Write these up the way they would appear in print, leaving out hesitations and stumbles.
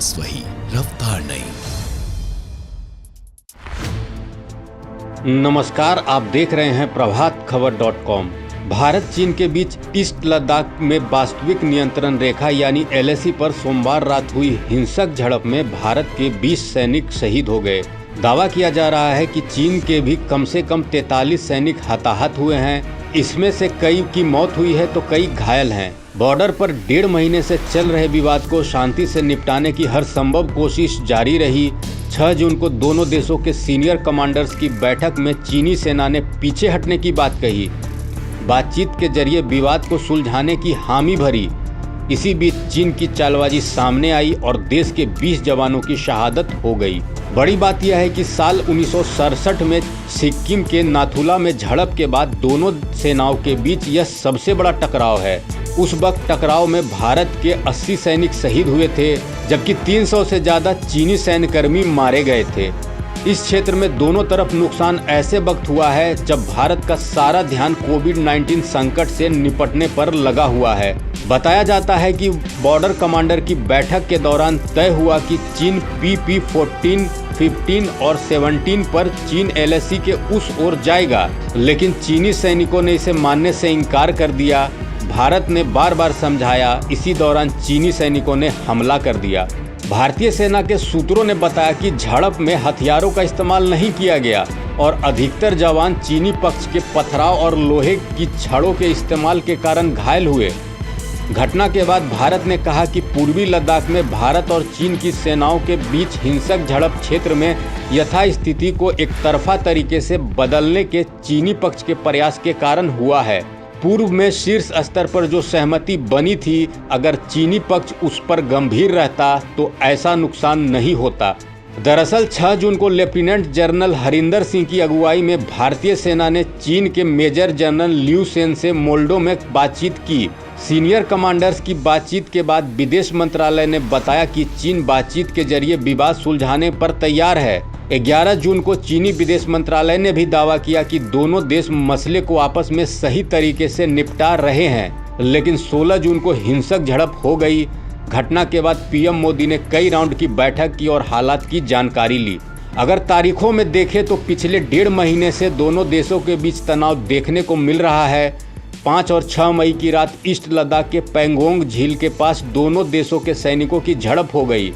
विश्वास वही, रफ्तार नहीं। नमस्कार, आप देख रहे हैं प्रभात खबर.com। भारत चीन के बीच ईस्ट लद्दाख में वास्तविक नियंत्रण रेखा यानी LAC पर सोमवार रात हुई हिंसक झड़प में भारत के 20 सैनिक शहीद हो गए। दावा किया जा रहा है कि चीन के भी कम से कम 43 सैनिक हताहत हुए हैं। इसमें से कई की मौत हुई है तो कई घायल हैं। बॉर्डर पर 1.5 महीने से चल रहे विवाद को शांति से निपटाने की हर संभव कोशिश जारी रही। 6 जून को दोनों देशों के सीनियर कमांडर्स की बैठक में चीनी सेना ने पीछे हटने की बात कही। बातचीत के जरिए विवाद को सुलझाने की हामी भरी। इसी बीच चीन की चालबाजी सामने आई और देश के 20 जवानों की शहादत हो गई। बड़ी बात यह है कि साल 1967 में सिक्किम के नाथुला में झड़प के बाद दोनों सेनाओं के बीच यह सबसे बड़ा टकराव है। उस वक्त टकराव में भारत के 80 सैनिक शहीद हुए थे, जबकि 300 से ज़्यादा चीनी सैन्यकर्मी मारे गए थे। इस क्षेत्र में दोनों तरफ नुकसान ऐसे वक्त हुआ है जब भारत का सारा ध्यान कोविड-19 संकट से निपटने पर लगा हुआ है। बताया जाता है कि बॉर्डर कमांडर की बैठक के दौरान तय हुआ कि चीन PP 14, 15 और 17 पर चीन LAC के उस ओर जाएगा, लेकिन चीनी सैनिकों ने इसे मानने से इनकार कर दिया। भारत ने बार बार समझाया। इसी दौरान चीनी सैनिकों ने हमला कर दिया। भारतीय सेना के सूत्रों ने बताया कि झड़प में हथियारों का इस्तेमाल नहीं किया गया और अधिकतर जवान चीनी पक्ष के पथराव और लोहे की छड़ों के इस्तेमाल के कारण घायल हुए। घटना के बाद भारत ने कहा कि पूर्वी लद्दाख में भारत और चीन की सेनाओं के बीच हिंसक झड़प क्षेत्र में यथास्थिति को एक तरफा तरीके से बदलने के चीनी पक्ष के प्रयास के कारण हुआ है। पूर्व में शीर्ष स्तर पर जो सहमति बनी थी, अगर चीनी पक्ष उस पर गंभीर रहता तो ऐसा नुकसान नहीं होता। दरअसल 6 जून को लेफ्टिनेंट जनरल हरिंदर सिंह की अगुवाई में भारतीय सेना ने चीन के मेजर जनरल लियू सेन से मोल्डो में बातचीत की। सीनियर कमांडर्स की बातचीत के बाद विदेश मंत्रालय ने बताया कि चीन बातचीत के जरिए विवाद सुलझाने पर तैयार है। 11 जून को चीनी विदेश मंत्रालय ने भी दावा किया कि दोनों देश मसले को आपस में सही तरीके से निपटा रहे हैं, लेकिन 16 जून को हिंसक झड़प हो गई। घटना के बाद PM मोदी ने कई राउंड की बैठक की और हालात की जानकारी ली। अगर तारीखों में देखें तो पिछले 1.5 महीने से दोनों देशों के बीच तनाव देखने को मिल रहा है। 5 और 6 मई की रात ईस्ट लद्दाख के पैंगोंग झील के पास दोनों देशों के सैनिकों की झड़प हो गई।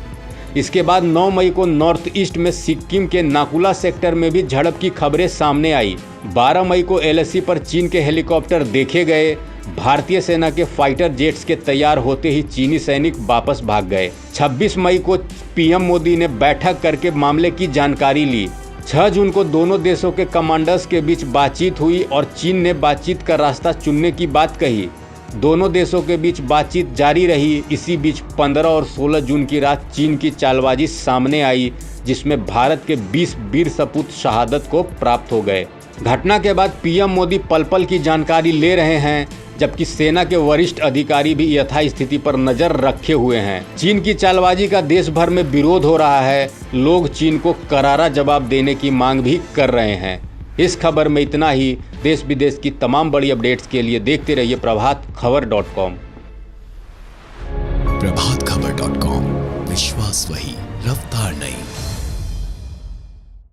इसके बाद 9 मई को नॉर्थ ईस्ट में सिक्किम के नाकुला सेक्टर में भी झड़प की खबरें सामने आई। 12 मई को LAC पर चीन के हेलीकॉप्टर देखे गए। भारतीय सेना के फाइटर जेट्स के तैयार होते ही चीनी सैनिक वापस भाग गए। 26 मई को PM मोदी ने बैठक करके मामले की जानकारी ली। 6 जून को दोनों देशों के कमांडर्स के बीच बातचीत हुई और चीन ने बातचीत का रास्ता चुनने की बात कही। दोनों देशों के बीच बातचीत जारी रही। इसी बीच 15 और 16 जून की रात चीन की चालबाजी सामने आई, जिसमें भारत के 20 वीर सपूत शहादत को प्राप्त हो गए। घटना के बाद PM मोदी पल पल की जानकारी ले रहे हैं, जबकि सेना के वरिष्ठ अधिकारी भी यथास्थिति पर नजर रखे हुए हैं। चीन की चालबाजी का देश भर में विरोध हो रहा है। लोग चीन को करारा जवाब देने की मांग भी कर रहे हैं। इस खबर में इतना ही। देश विदेश की तमाम बड़ी अपडेट्स के लिए देखते रहिए प्रभात खबर.com। प्रभात खबर.com, विश्वास वही, रफ्तार नहीं।